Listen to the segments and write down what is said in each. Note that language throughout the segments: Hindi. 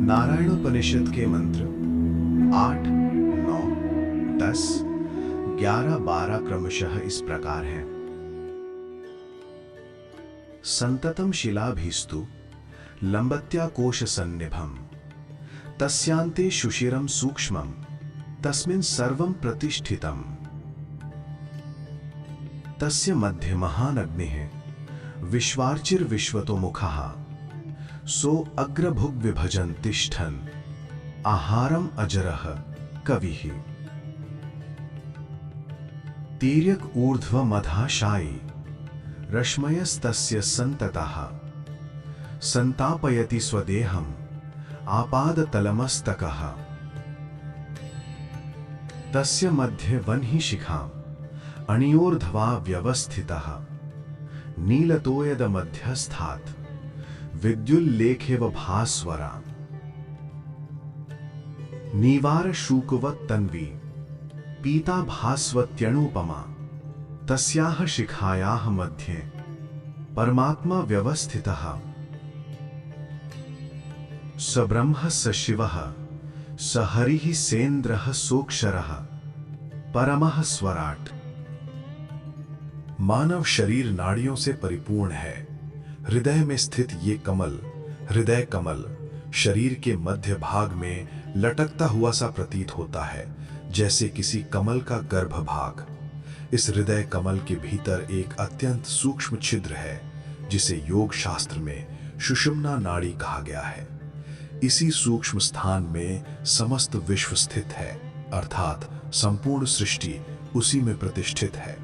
नारायणोपनिषद के मंत्र 8, 9, 10, 11, 12 क्रमशः इस प्रकार हैं। संततम शिलाभिस्तु लंबत्या कोश सन्निभम तस्यांते शुशिरम सूक्ष्मम तस्मिन् सर्वं प्रतिष्ठितम् तस्य मध्ये महानग्निः विश्वार्चिर्विश्वतो मुखः सो अग्रभुग् विभजन् तिष्ठन् आहारम् अजरः कविः तीर्यक ऊर्ध्व मधाशायी रश्मयस्तस्य सन्ततः संतापयति स्वदेहम् आपादतलमस्तकः तस्य मध्ये वह्नि शिखाम् अणियोर्ध्वा व्यवस्थितः नीलतोयद मध्यस्थात् विद्युल्लेखेव भास्वरा नीवार शूकवत् तन्वी पीता भास्वत्यणुपमा तस्याः शिखायाः मध्ये परमात्मा व्यवस्थितः स ब्रह्म स शिवः स हरिः सेन्द्रः सोऽक्षरः परमः स्वराट्। मानव शरीर नाड़ियों से परिपूर्ण है। हृदय में स्थित ये कमल, हृदय कमल, शरीर के मध्य भाग में लटकता हुआ सा प्रतीत होता है, जैसे किसी कमल का गर्भ भाग। इस हृदय कमल के भीतर एक अत्यंत सूक्ष्म छिद्र है, जिसे योग शास्त्र में सुषुम्ना नाड़ी कहा गया है। इसी सूक्ष्म स्थान में समस्त विश्व स्थित है, अर्थात संपूर्ण सृष्टि उसी में प्रतिष्ठित है।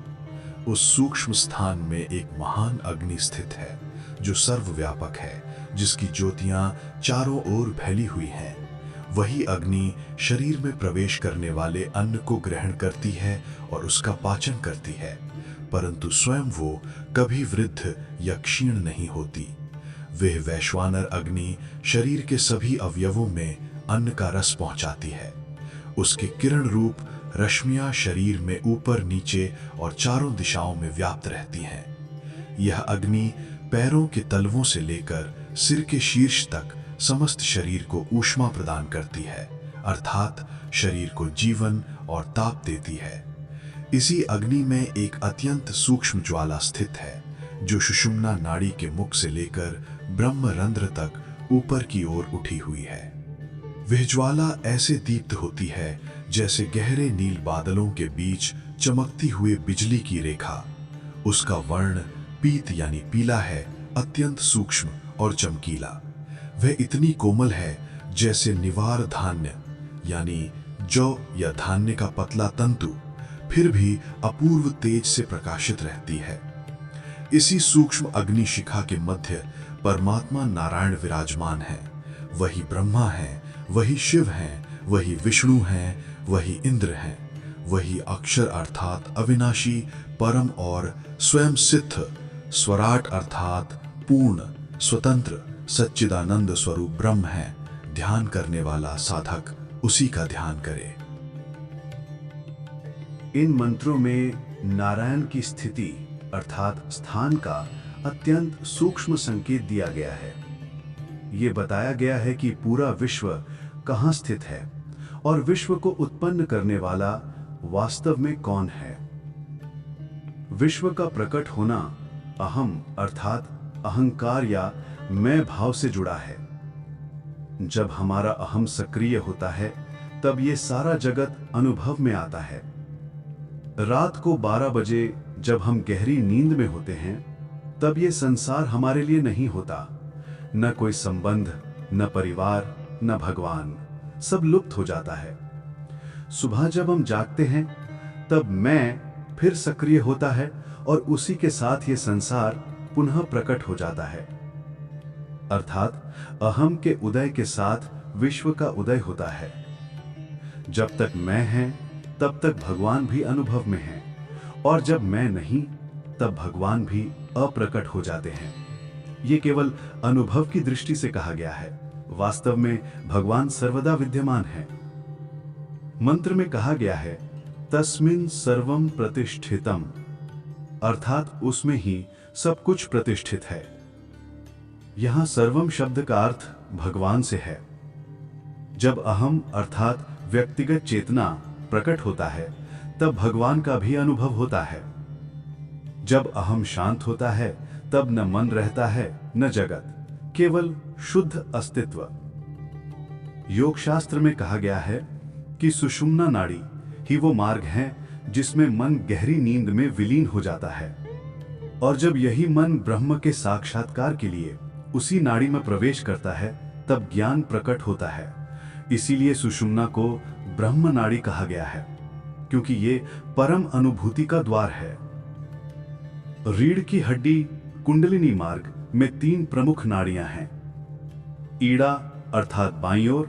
उस सूक्ष्म स्थान में एक महान अग्नि स्थित है, जो सर्वव्यापक है, जिसकी ज्योतियां चारों ओर फैली हुई हैं। वही अग्नि शरीर में प्रवेश करने वाले अन्न को ग्रहण करती है और उसका पाचन करती है, परंतु स्वयं वो कभी वृद्ध या क्षीण नहीं होती। वह वैश्वानर अग्नि शरीर के सभी अवयवों में अन्न का रस पहुंचाती है। उसके किरण रूप रश्मियां शरीर में ऊपर नीचे और चारों दिशाओं में व्याप्त रहती हैं। यह अग्नि पैरों के तलवों से लेकर सिर के शीर्ष तक समस्त शरीर को ऊष्मा प्रदान करती है, अर्थात शरीर को जीवन और ताप देती है। इसी अग्नि में एक अत्यंत सूक्ष्म ज्वाला स्थित है, जो सुषुम्ना नाड़ी के मुख से लेकर ब्रह्मरंध्र तक ऊपर की ओर उठी हुई है। वह ज्वाला ऐसे दीप्त होती है जैसे गहरे नील बादलों के बीच चमकती हुई बिजली की रेखा। उसका वर्ण पीत यानी पीला है, अत्यंत सूक्ष्म और चमकीला। वह इतनी कोमल है जैसे निवार धान्य यानी जौ या धान्य का पतला तंतु, फिर भी अपूर्व तेज से प्रकाशित रहती है। इसी सूक्ष्म अग्नि शिखा के मध्य परमात्मा नारायण विराजमान है। वही ब्रह्मा है, वही शिव हैं, वही विष्णु हैं, वही इंद्र हैं, वही अक्षर अर्थात अविनाशी, परम और स्वयं सिद्ध, स्वराट अर्थात पूर्ण, स्वतंत्र, सच्चिदानंद स्वरूप ब्रह्म है। ध्यान करने वाला साधक उसी का ध्यान करे। इन मंत्रों में नारायण की स्थिति अर्थात स्थान का अत्यंत सूक्ष्म संकेत दिया गया है। ये बताया गया है कि पूरा विश्व कहाँ स्थित है और विश्व को उत्पन्न करने वाला वास्तव में कौन है। विश्व का प्रकट होना अहम अर्थात अहंकार या मैं भाव से जुड़ा है। जब हमारा अहम सक्रिय होता है, तब ये सारा जगत अनुभव में आता है। रात को 12 बजे जब हम गहरी नींद में होते हैं, तब ये संसार हमारे लिए नहीं होता। न कोई संबंध, न परिवार, न भगवान, सब लुप्त हो जाता है। सुबह जब हम जागते हैं, तब मैं फिर सक्रिय होता है और उसी के साथ ये संसार पुनः प्रकट हो जाता है। अर्थात अहम के उदय के साथ विश्व का उदय होता है। जब तक मैं है, तब तक भगवान भी अनुभव में है, और जब मैं नहीं, तब भगवान भी अप्रकट हो जाते हैं। ये केवल अनुभव की दृष्टि से कहा गया है। वास्तव में भगवान सर्वदा विद्यमान है। मंत्र में कहा गया है तस्मिन् सर्वं प्रतिष्ठितम्, अर्थात उसमें ही सब कुछ प्रतिष्ठित है। यहां सर्वम शब्द का अर्थ भगवान से है। जब अहम अर्थात व्यक्तिगत चेतना प्रकट होता है तब भगवान का भी अनुभव होता है। जब अहम शांत होता है तब न मन रहता है न जगत, केवल शुद्ध अस्तित्व। योग शास्त्र में कहा गया है कि सुषुम्ना नाड़ी ही वो मार्ग है जिसमें मन गहरी नींद में विलीन हो जाता है, और जब यही मन ब्रह्म के साक्षात्कार के लिए उसी नाड़ी में प्रवेश करता है तब ज्ञान प्रकट होता है। इसीलिए सुषुम्ना को ब्रह्म नाड़ी कहा गया है, क्योंकि ये परम अनुभूति का द्वार है। रीढ़ की हड्डी कुंडलिनी मार्ग में 3 प्रमुख नाड़ियां हैं, ईड़ा अर्थात बाईं ओर,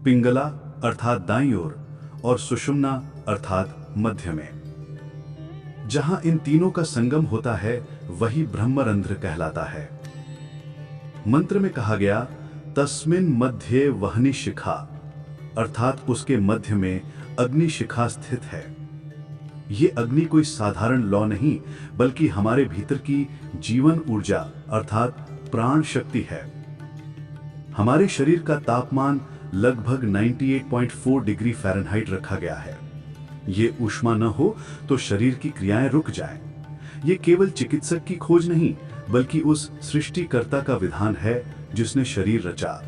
पिंगला अर्थात दाईं ओर और सुषुम्ना अर्थात मध्य में। जहां इन तीनों का संगम होता है वही ब्रह्मरंध्र कहलाता है। मंत्र में कहा गया, तस्मिन् मध्ये वह्नि शिखा, अर्थात उसके मध्य में अग्नि शिखा स्थित है। ये अग्नि कोई साधारण लौ नहीं, बल्कि हमारे भीतर की जीवन ऊर्जा अर्थात प्राण शक्ति है। हमारे शरीर का तापमान लगभग 98.4 डिग्री फ़ारेनहाइट रखा गया है। ये ऊष्मा न हो तो शरीर की क्रियाएं रुक जाएं। ये केवल चिकित्सक की खोज नहीं, बल्कि उस सृष्टिकर्ता का विधान है जिसने शरीर रचा।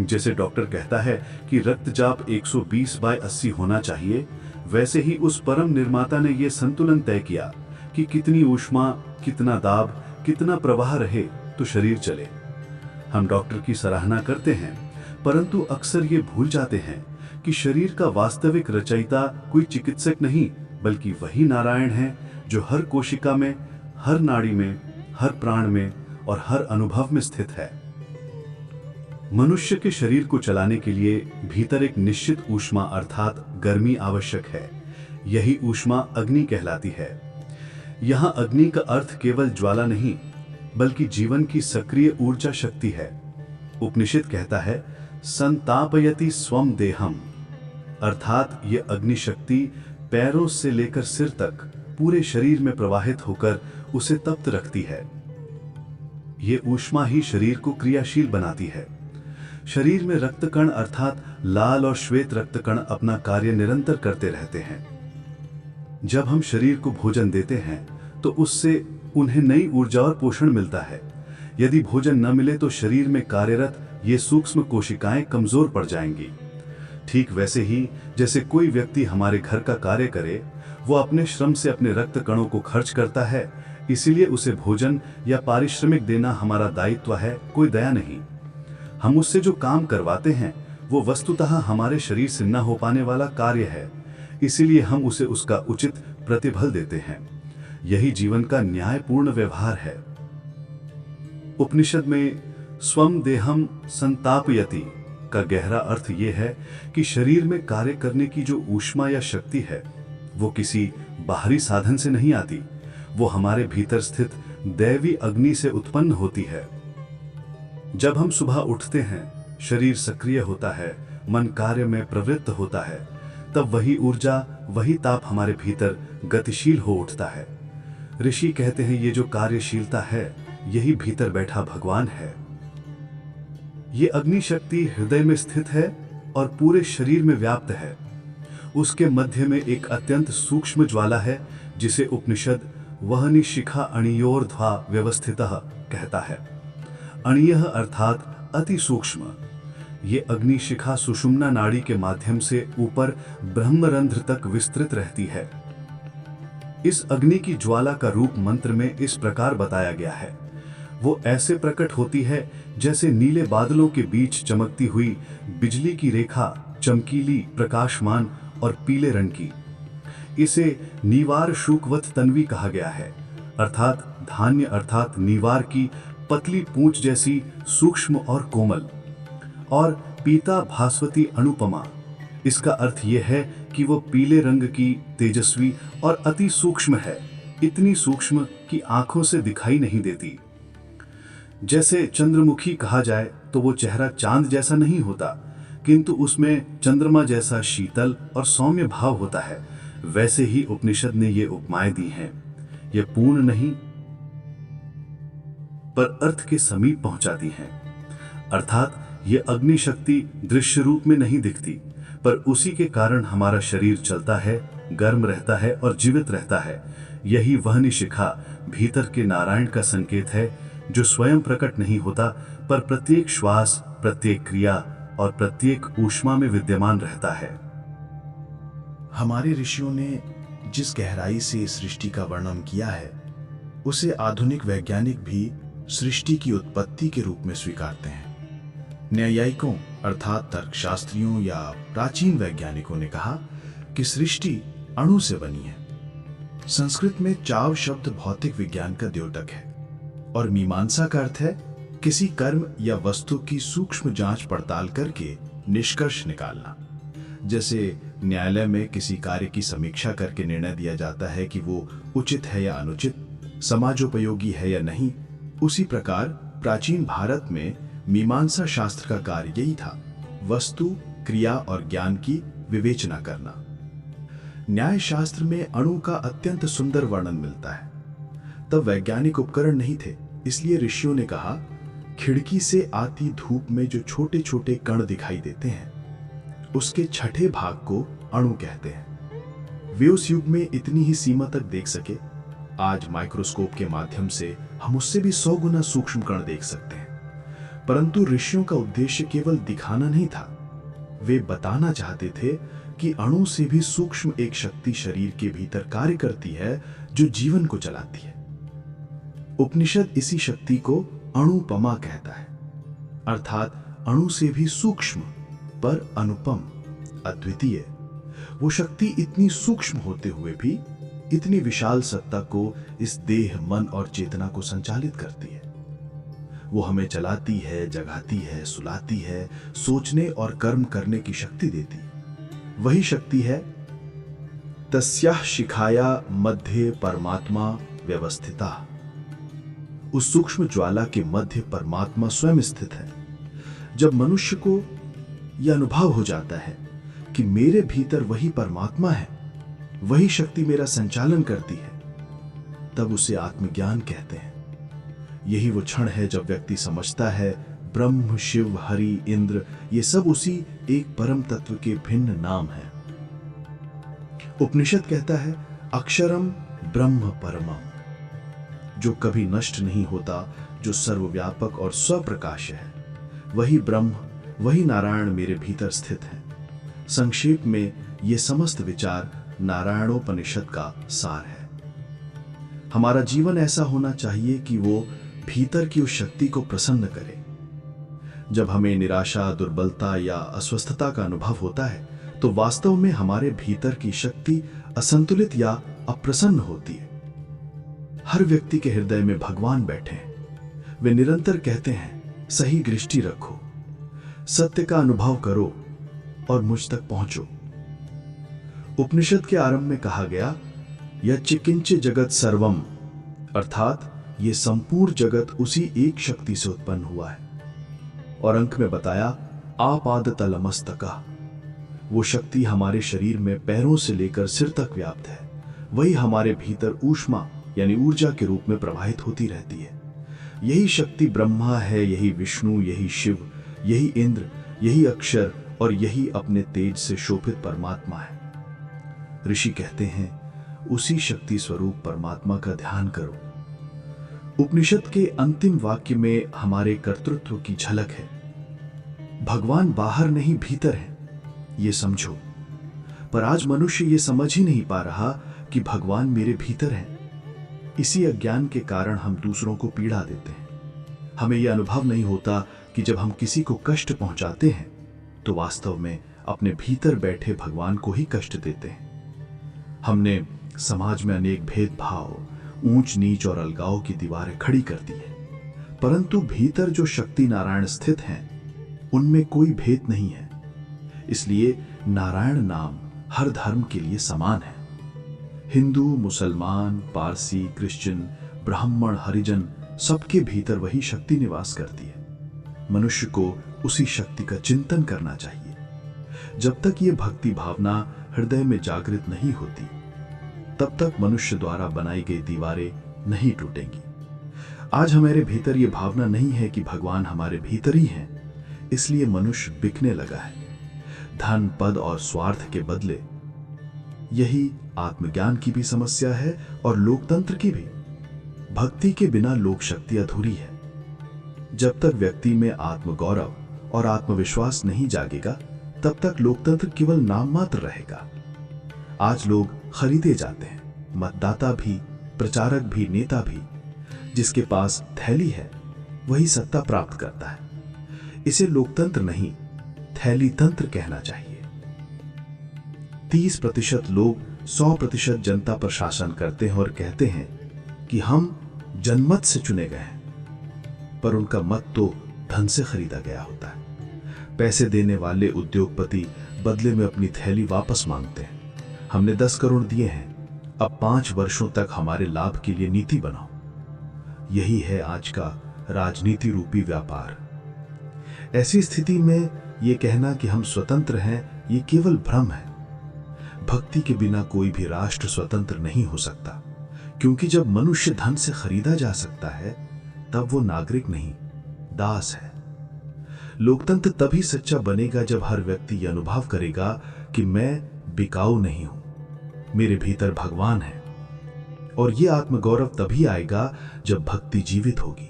जैसे डॉक्टर कहता है कि रक्तचाप 120/80 होना चाहिए, वैसे ही उस परम निर्माता ने यह संतुलन तय किया कि कितनी ऊष्मा, कितना दाब, कितना प्रवाह रहे तो शरीर चले। हम डॉक्टर की सराहना करते हैं, परंतु अक्सर ये भूल जाते हैं कि शरीर का वास्तविक रचयिता कोई चिकित्सक नहीं, बल्कि वही नारायण है जो हर कोशिका में, हर नाड़ी में, हर प्राण में और हर अनुभव में स्थित है। मनुष्य के शरीर को चलाने के लिए भीतर एक निश्चित ऊष्मा अर्थात गर्मी आवश्यक है। यही ऊष्मा अग्नि कहलाती है। यहाँ अग्नि का अर्थ केवल ज्वाला नहीं, बल्कि जीवन की सक्रिय ऊर्जा शक्ति है। उपनिषद कहता है, संतापयति स्वम देहम, अर्थात ये अग्नि शक्ति पैरों से लेकर सिर तक पूरे शरीर में प्रवाहित होकर उसे तप्त रखती है। ये ऊष्मा ही शरीर को क्रियाशील बनाती है। शरीर में रक्तकण अर्थात लाल और श्वेत रक्तकण अपना कार्य निरंतर करते रहते हैं। जब हम शरीर को भोजन देते हैं तो उससे उन्हें नई ऊर्जा और पोषण मिलता है। यदि भोजन न मिले तो शरीर में कार्यरत ये सूक्ष्म कोशिकाएं कमजोर पड़ जाएंगी। ठीक वैसे ही जैसे कोई व्यक्ति हमारे घर का कार्य करे, वो अपने श्रम से अपने रक्त कणों को खर्च करता है, इसीलिए उसे भोजन या पारिश्रमिक देना हमारा दायित्व है, कोई दया नहीं। हम उससे जो काम करवाते हैं वो वस्तुतः हमारे शरीर से न हो पाने वाला कार्य है, इसीलिए हम उसे उसका उचित प्रतिफल देते हैं। यही जीवन का न्यायपूर्ण व्यवहार है। उपनिषद में स्वम देहम संतापयति का गहरा अर्थ यह है कि शरीर में कार्य करने की जो ऊष्मा या शक्ति है वो किसी बाहरी साधन से नहीं आती, वो हमारे भीतर स्थित दैवी अग्नि से उत्पन्न होती है। जब हम सुबह उठते हैं, शरीर सक्रिय होता है, मन कार्य में प्रवृत्त होता है, तब वही ऊर्जा, वही ताप हमारे भीतर गतिशील हो उठता है। ऋषि कहते हैं, ये जो कार्यशीलता है यही भीतर बैठा भगवान है। ये अग्नि शक्ति हृदय में स्थित है और पूरे शरीर में व्याप्त है। उसके मध्य में एक अत्यंत सूक्ष्म ज्वाला है जिसे उपनिषद वह्नि शिखा अणियोर्ध्वा व्यवस्थितः कहता है। अणियः अर्थात अति सूक्ष्म। ये अग्नि शिखा सुषुम्ना नाड़ी के माध्यम से ऊपर ब्रह्मरंध्र तक विस्तृत रहती है। इस अग्नि की ज्वाला का रूप मंत्र में इस प्रकार बताया गया है। वो ऐसे प्रकट होती है जैसे नीले बादलों के बीच चमकती हुई बिजली की रेखा, चमकीली, प्रकाशमान और पीले रंग की। इसे नीवार शुकवत तन्वी कहा गया है, अर्थात धान्य अर्थात नीवार की पतली पूंछ जैसी सूक्ष्म और कोमल, और पीता भास्वती अनुपमा। इसका अर्थ यह है कि वो पीले रंग की, तेजस्वी और अति सूक्ष्म है, इतनी सूक्ष्म कि आंखों से दिखाई नहीं देती। जैसे चंद्रमुखी कहा जाए तो वो चेहरा चांद जैसा नहीं होता, किंतु उसमें चंद्रमा जैसा शीतल और सौम्य भाव होता है। वैसे ही उपनिषद ने ये उपमाएं दी हैं। ये पूर्ण नहीं पर अर्थ के समीप पहुंचाती हैं। अर्थात ये अग्नि शक्ति दृश्य रूप में नहीं दिखती, पर उसी के कारण हमारा शरीर चलता है, गर्म रहता है और जीवित रहता है। यही वहनी शिखा भीतर के नारायण का संकेत है, जो स्वयं प्रकट नहीं होता, पर प्रत्येक श्वास, प्रत्येक क्रिया और प्रत्येक ऊष्मा में विद्यमान रहता है। हमारे ऋषियों ने जिस गहराई से सृष्टि का वर्णन किया है, उसे आधुनिक वैज्ञानिक भी सृष्टि की उत्पत्ति के रूप में स्वीकारते हैं। न्यायिकों अर्थात तर्कशास्त्रियों या प्राचीन वैज्ञानिकों ने कहा कि सृष्टि अणु से बनी है। संस्कृत में चाव शब्द भौतिक विज्ञान का द्योतक है और मीमांसा का अर्थ है किसी कर्म या वस्तु की सूक्ष्म जांच पड़ताल करके निष्कर्ष निकालना। जैसे न्यायालय में किसी कार्य की समीक्षा करके निर्णय दिया जाता है कि वो उचित है या अनुचित, समाजोपयोगी है या नहीं, उसी प्रकार प्राचीन भारत में मीमांसा शास्त्र का कार्य यही था, वस्तु, क्रिया और ज्ञान की विवेचना करना। न्याय शास्त्र में अणु का अत्यंत सुंदर वर्णन मिलता है। तब वैज्ञानिक उपकरण नहीं थे, इसलिए ऋषियों ने कहा, खिड़की से आती धूप में जो छोटे छोटे कण दिखाई देते हैं, उसके छठे भाग को अणु कहते हैं। वे उस युग में इतनी ही सीमा तक देख सके। आज माइक्रोस्कोप के माध्यम से हम उससे भी 100 गुना सूक्ष्म कण देख सकते हैं। परंतु ऋषियों का उद्देश्य केवल दिखाना नहीं था, वे बताना चाहते थे कि अणु से भी सूक्ष्म एक शक्ति शरीर के भीतर कार्य करती है, जो जीवन को चलाती है। उपनिषद इसी शक्ति को अणुपमा कहता है, अर्थात अणु से भी सूक्ष्म पर अनुपम, अद्वितीय। वो शक्ति इतनी सूक्ष्म होते हुए भी इतनी विशाल सत्ता को इस देह, मन और चेतना को संचालित करती है। वो हमें चलाती है, जगाती है, सुलाती है, सोचने और कर्म करने की शक्ति देती है। वही शक्ति है तस्याः शिखाया मध्ये परमात्मा व्यवस्थिता। उस सूक्ष्म ज्वाला के मध्य परमात्मा स्वयं स्थित है। जब मनुष्य को यह अनुभव हो जाता है कि मेरे भीतर वही परमात्मा है, वही शक्ति मेरा संचालन करती है, तब उसे आत्मज्ञान कहते हैं। यही वो क्षण है जब व्यक्ति समझता है ब्रह्म, शिव, हरि, इंद्र ये सब उसी एक परम तत्व के भिन्न नाम हैं। उपनिषद कहता है अक्षरम ब्रह्म परमम, जो कभी नष्ट नहीं होता, जो सर्वव्यापक और स्वप्रकाश है। वही ब्रह्म, वही नारायण मेरे भीतर स्थित है। संक्षेप में ये समस्त विचार नारायणोपनिषद का सार है। हमारा जीवन ऐसा होना चाहिए कि वो भीतर की उस शक्ति को प्रसन्न करे। जब हमें निराशा, दुर्बलता या अस्वस्थता का अनुभव होता है, तो वास्तव में हमारे भीतर की शक्ति असंतुलित या अप्रसन्न होती है। हर व्यक्ति के हृदय में भगवान बैठे हैं। वे निरंतर कहते हैं, सही दृष्टि रखो, सत्य का अनुभव करो और मुझ तक पहुंचो। उपनिषद के आरंभ में कहा गया, यच्चिकिंच जगत सर्वम, अर्थात ये संपूर्ण जगत उसी एक शक्ति से उत्पन्न हुआ है। और अंक में बताया आपादतलमस्तका, वो शक्ति हमारे शरीर में पैरों से लेकर सिर तक व्याप्त है। वही हमारे भीतर ऊष्मा यानी ऊर्जा के रूप में प्रवाहित होती रहती है। यही शक्ति ब्रह्मा है, यही विष्णु, यही शिव, यही इंद्र, यही अक्षर और यही अपने तेज से शोभित परमात्मा है। ऋषि कहते हैं उसी शक्ति स्वरूप परमात्मा का ध्यान करो। उपनिषद के अंतिम वाक्य में हमारे कर्तृत्व की झलक है। भगवान बाहर नहीं भीतर है, ये समझो। पर आज मनुष्य ये समझ ही नहीं पा रहा कि भगवान मेरे भीतर है। इसी अज्ञान के कारण हम दूसरों को पीड़ा देते हैं। हमें यह अनुभव नहीं होता कि जब हम किसी को कष्ट पहुंचाते हैं तो वास्तव में अपने भीतर बैठे भगवान को ही कष्ट देते हैं। हमने समाज में अनेक भेदभाव, ऊंच नीच और अलगाव की दीवारें खड़ी कर दी है, परंतु भीतर जो शक्ति नारायण स्थित हैं, उनमें कोई भेद नहीं है। इसलिए नारायण नाम हर धर्म के लिए समान है। हिंदू, मुसलमान, पारसी, क्रिश्चियन, ब्राह्मण, हरिजन, सबके भीतर वही शक्ति निवास करती है। मनुष्य को उसी शक्ति का चिंतन करना चाहिए। जब तक ये भक्ति भावना हृदय में जागृत नहीं होती, तब तक मनुष्य द्वारा बनाई गई दीवारें नहीं टूटेंगी। आज हमारे भीतर ये भावना नहीं है कि भगवान हमारे भीतर ही हैं, इसलिए मनुष्य बिकने लगा है, धन, पद और स्वार्थ के बदले। यही आत्मज्ञान की भी समस्या है और लोकतंत्र की भी। भक्ति के बिना लोक शक्ति अधूरी है। जब तक व्यक्ति में आत्मगौरव और आत्मविश्वास नहीं जागेगा, तब तक लोकतंत्र केवल नाम मात्र रहेगा। आज लोग खरीदे जाते हैं, मतदाता भी, प्रचारक भी, नेता भी। जिसके पास थैली है वही सत्ता प्राप्त करता है। इसे लोकतंत्र नहीं, थैली तंत्र कहना चाहिए। 30% लोग 100% जनता पर शासन करते हैं और कहते हैं कि हम जनमत से चुने गए हैं, पर उनका मत तो धन से खरीदा गया होता है। पैसे देने वाले उद्योगपति बदले में अपनी थैली वापस मांगते हैं। हमने 10 करोड़ दिए हैं, अब 5 वर्षों तक हमारे लाभ के लिए नीति बनाओ। यही है आज का राजनीति रूपी व्यापार। ऐसी स्थिति में यह कहना कि हम स्वतंत्र हैं, ये केवल भ्रम है। भक्ति के बिना कोई भी राष्ट्र स्वतंत्र नहीं हो सकता, क्योंकि जब मनुष्य धन से खरीदा जा सकता है, तब वो नागरिक नहीं, दास है। लोकतंत्र तभी सच्चा बनेगा जब हर व्यक्ति यह अनुभव करेगा कि मैं बिकाऊ नहीं हूं, मेरे भीतर भगवान है। और यह आत्मगौरव तभी आएगा जब भक्ति जीवित होगी।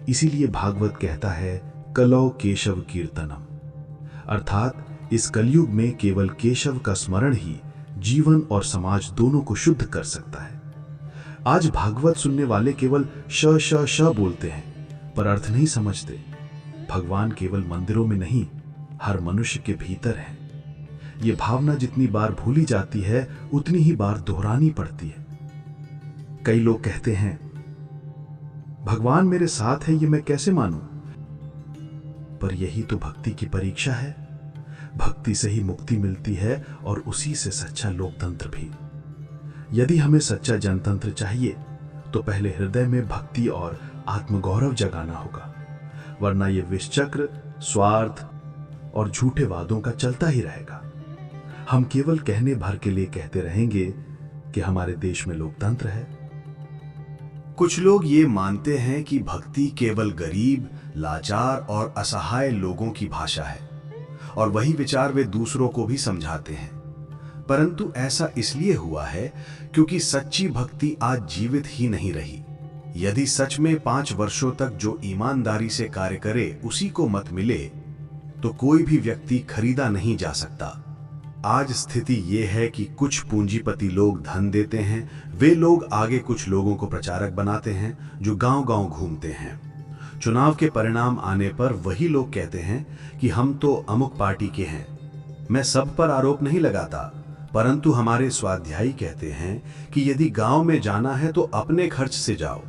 इसीलिए भागवत कहता है, कलौ केशव कीर्तनम, अर्थात इस कलयुग में केवल केशव का स्मरण ही जीवन और समाज दोनों को शुद्ध कर सकता है। आज भागवत सुनने वाले केवल श श श बोलते हैं, पर अर्थ नहीं समझते। भगवान केवल मंदिरों में नहीं, हर मनुष्य के भीतर है। ये भावना जितनी बार भूली जाती है, उतनी ही बार दोहरानी पड़ती है। कई लोग कहते हैं, भगवान मेरे साथ है, ये मैं कैसे मानूं? पर यही तो भक्ति की परीक्षा है। भक्ति से ही मुक्ति मिलती है और उसी से सच्चा लोकतंत्र भी। यदि हमें सच्चा जनतंत्र चाहिए, तो पहले हृदय में भक्ति और आत्मगौरव जगाना होगा, वरना यह विषचक्र स्वार्थ और झूठे वादों का चलता ही रहेगा। हम केवल कहने भर के लिए कहते रहेंगे कि हमारे देश में लोकतंत्र है। कुछ लोग ये मानते हैं कि भक्ति केवल गरीब, लाचार और असहाय लोगों की भाषा है, और वही विचार वे दूसरों को भी समझाते हैं। परंतु ऐसा इसलिए हुआ है क्योंकि सच्ची भक्ति आज जीवित ही नहीं रही। यदि सच में 5 वर्षों तक जो ईमानदारी से कार्य करे उसी को मत मिले, तो कोई भी व्यक्ति खरीदा नहीं जा सकता। आज स्थिति ये है कि कुछ पूंजीपति लोग धन देते हैं, वे लोग आगे कुछ लोगों को प्रचारक बनाते हैं जो गांव-गांव घूमते हैं। चुनाव के परिणाम आने पर वही लोग कहते हैं कि हम तो अमुक पार्टी के हैं। मैं सब पर आरोप नहीं लगाता, परंतु हमारे स्वाध्यायी कहते हैं कि यदि गांव में जाना है तो अपने खर्च से जाओ।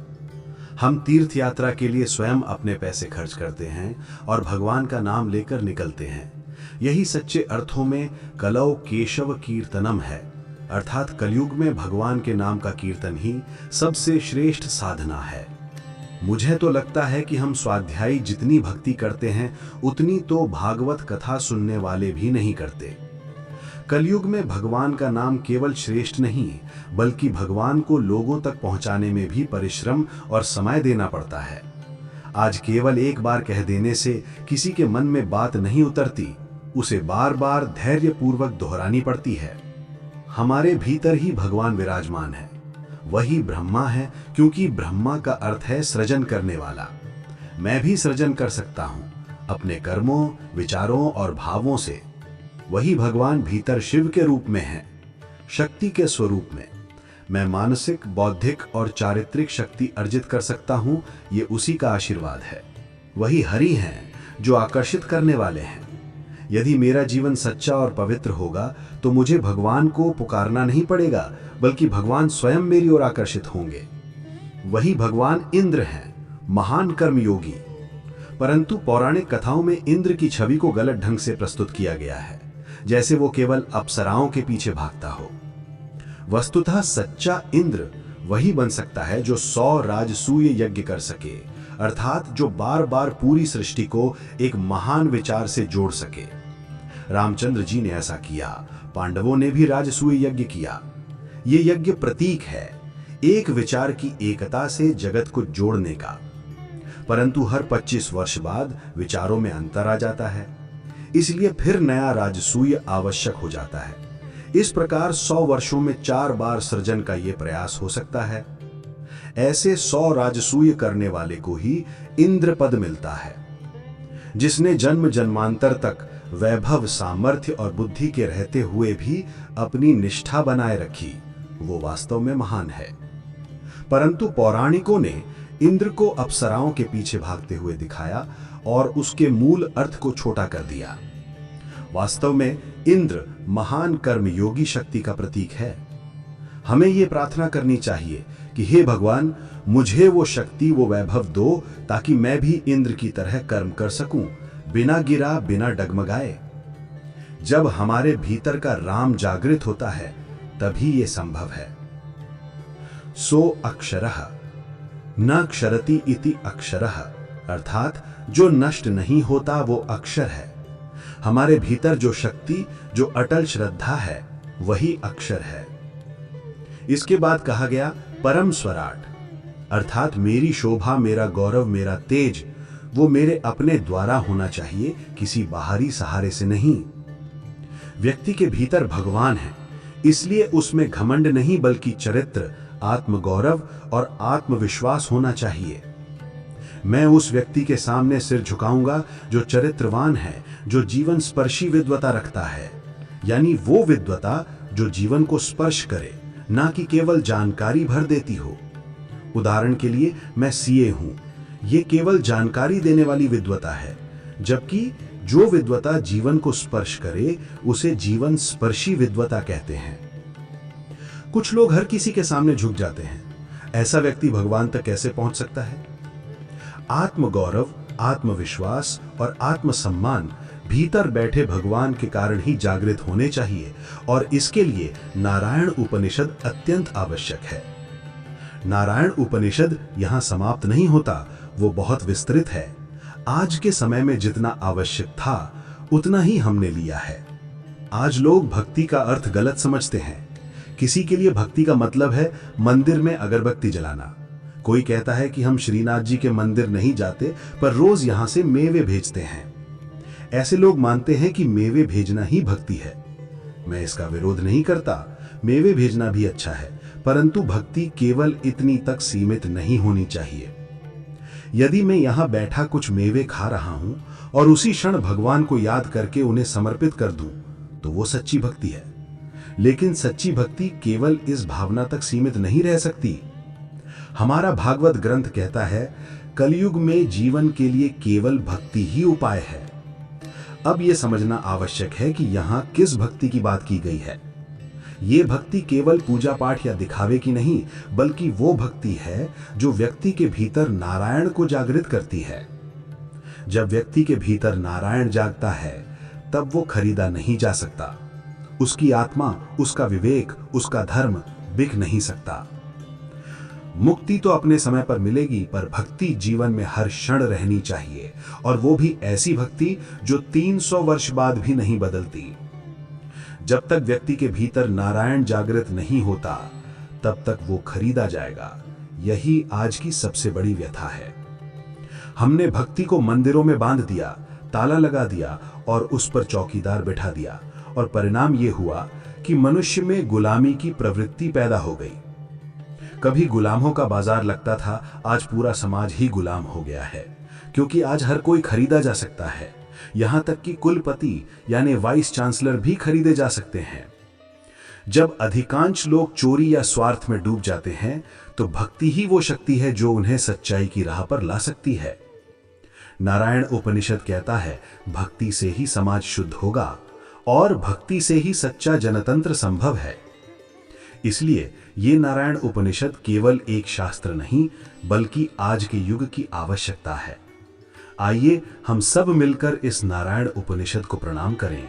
हम तीर्थ यात्रा के लिए स्वयं अपने पैसे खर्च करते हैं और भगवान का नाम लेकर निकलते हैं। यही सच्चे अर्थों में कलौ केशव कीर्तनम है, अर्थात कलयुग में भगवान के नाम का कीर्तन ही सबसे श्रेष्ठ साधना है। मुझे तो लगता है कि हम स्वाध्यायी जितनी भक्ति करते हैं, उतनी तो भागवत कथा सुनने वाले भी नहीं करते। कलयुग में भगवान का नाम केवल श्रेष्ठ नहीं, बल्कि भगवान को लोगों तक पहुंचाने में भी परिश्रम और समय देना पड़ता है। आज केवल एक बार कह देने से किसी के मन में बात नहीं उतरती, उसे बार बार धैर्यपूर्वक दोहरानी पड़ती है। हमारे भीतर ही भगवान विराजमान है, वही ब्रह्मा है, क्योंकि ब्रह्मा का अर्थ है सृजन करने वाला। मैं भी सृजन कर सकता हूं अपने कर्मों, विचारों और भावों से। वही भगवान भीतर शिव के रूप में है, शक्ति के स्वरूप में। मैं मानसिक, बौद्धिक और चारित्रिक शक्ति अर्जित कर सकता हूं, ये उसी का आशीर्वाद है। वही हरि हैं जो आकर्षित करने वाले हैं। यदि मेरा जीवन सच्चा और पवित्र होगा तो मुझे भगवान को पुकारना नहीं पड़ेगा, बल्कि भगवान स्वयं मेरी ओर आकर्षित होंगे। वही भगवान इंद्र हैं, महान कर्मयोगी। परंतु पौराणिक कथाओं में इंद्र की छवि को गलत ढंग से प्रस्तुत किया गया है, जैसे वो केवल अप्सराओं के पीछे भागता हो। वस्तुतः सच्चा इंद्र वही बन सकता है जो 100 राजसूय यज्ञ कर सके, अर्थात जो बार बार पूरी सृष्टि को एक महान विचार से जोड़ सके। रामचंद्र जी ने ऐसा किया, पांडवों ने भी राजसूय यज्ञ किया। ये यज्ञ प्रतीक है एक विचार की एकता से जगत को जोड़ने का। परंतु हर 25 वर्ष बाद विचारों में अंतर आ जाता है, इसलिए फिर नया राजसूय आवश्यक हो जाता है। इस प्रकार 100 वर्षों में 4 बार सृजन का यह प्रयास हो सकता है। ऐसे 100 राजसूय करने वाले को ही इंद्र पद मिलता है। जिसने जन्म जन्मांतर तक वैभव, सामर्थ्य और बुद्धि के रहते हुए भी अपनी निष्ठा बनाए रखी, वो वास्तव में महान है। परंतु पौराणिकों ने इंद्र को अप्सराओं के पीछे भागते हुए दिखाया और उसके मूल अर्थ को छोटा कर दिया। वास्तव में इंद्र महान कर्मयोगी शक्ति का प्रतीक है। हमें यह प्रार्थना करनी चाहिए कि हे भगवान, मुझे वो शक्ति, वो वैभव दो ताकि मैं भी इंद्र की तरह कर्म कर सकूं, बिना गिरा, बिना डगमगाए। जब हमारे भीतर का राम जागृत होता है तभी ये संभव है। सो अक्षरः न क्षरति इति अक्षरः, अर्थात जो नष्ट नहीं होता वो अक्षर है। हमारे भीतर जो शक्ति, जो अटल श्रद्धा है, वही अक्षर है। इसके बाद कहा गया परम स्वराट, अर्थात मेरी शोभा, मेरा गौरव, मेरा तेज, वो मेरे अपने द्वारा होना चाहिए, किसी बाहरी सहारे से नहीं। व्यक्ति के भीतर भगवान है, इसलिए उसमें घमंड नहीं बल्कि चरित्र, आत्मगौरव और आत्मविश्वास होना चाहिए। मैं उस व्यक्ति के सामने सिर झुकाऊंगा जो चरित्रवान है, जो जीवन स्पर्शी विद्वता रखता है, यानी वो विद्वता जो जीवन को स्पर्श करे, ना कि केवल जानकारी भर देती हो। उदाहरण के लिए मैं सीए हूं, ये केवल जानकारी देने वाली विद्वता है, जबकि जो विद्वता जीवन को स्पर्श करे उसे जीवन स्पर्शी विद्वता कहते हैं। कुछ लोग हर किसी के सामने झुक जाते हैं। ऐसा व्यक्ति भगवान तक कैसे पहुंच सकता है? आत्मगौरव, आत्मविश्वास और आत्मसम्मान भीतर बैठे भगवान के कारण ही जागृत होने चाहिए, और इसके लिए नारायण उपनिषद अत्यंत आवश्यक है। नारायण उपनिषद यहां समाप्त नहीं होता, वो बहुत विस्तृत है। आज के समय में जितना आवश्यक था उतना ही हमने लिया है। आज लोग भक्ति का अर्थ गलत समझते हैं। किसी के लिए भक्ति का मतलब है मंदिर में अगरबत्ती जलाना। कोई कहता है कि हम श्रीनाथ जी के मंदिर नहीं जाते पर रोज यहां से मेवे भेजते हैं। ऐसे लोग मानते हैं कि मेवे भेजना ही भक्ति है। मैं इसका विरोध नहीं करता, मेवे भेजना भी अच्छा है, परंतु भक्ति केवल इतनी तक सीमित नहीं होनी चाहिए। यदि मैं यहां बैठा कुछ मेवे खा रहा हूं और उसी क्षण भगवान को याद करके उन्हें समर्पित कर दूं, तो वो सच्ची भक्ति है। लेकिन सच्ची भक्ति केवल इस भावना तक सीमित नहीं रह सकती। हमारा भागवत ग्रंथ कहता है, कलयुग में जीवन के लिए केवल भक्ति ही उपाय है। अब यह समझना आवश्यक है कि यहां किस भक्ति की बात की गई है। ये भक्ति केवल पूजा पाठ या दिखावे की नहीं, बल्कि वो भक्ति है जो व्यक्ति के भीतर नारायण को जागृत करती है। जब व्यक्ति के भीतर नारायण जागता है तब वो खरीदा नहीं जा सकता। उसकी आत्मा, उसका विवेक, उसका धर्म बिक नहीं सकता। मुक्ति तो अपने समय पर मिलेगी, पर भक्ति जीवन में हर क्षण रहनी चाहिए, और वो भी ऐसी भक्ति जो 300 वर्ष बाद भी नहीं बदलती। जब तक व्यक्ति के भीतर नारायण जागृत नहीं होता तब तक वो खरीदा जाएगा। यही आज की सबसे बड़ी व्यथा है। हमने भक्ति को मंदिरों में बांध दिया, ताला लगा दिया और उस पर चौकीदार बिठा दिया, और परिणाम ये हुआ कि मनुष्य में गुलामी की प्रवृत्ति पैदा हो गई। कभी गुलामों का बाजार लगता था, आज पूरा समाज ही गुलाम हो गया है, क्योंकि आज हर कोई खरीदा जा सकता है। यहां तक कि कुलपति यानी वाइस चांसलर भी खरीदे जा सकते हैं। जब अधिकांश लोग चोरी या स्वार्थ में डूब जाते हैं तो भक्ति ही वो शक्ति है जो उन्हें सच्चाई की राह पर ला सकती है। नारायण उपनिषद कहता है, भक्ति से ही समाज शुद्ध होगा और भक्ति से ही सच्चा जनतंत्र संभव है। इसलिए ये नारायण उपनिषद केवल एक शास्त्र नहीं, बल्कि आज के युग की आवश्यकता है। आइए हम सब मिलकर इस नारायण उपनिषद को प्रणाम करें।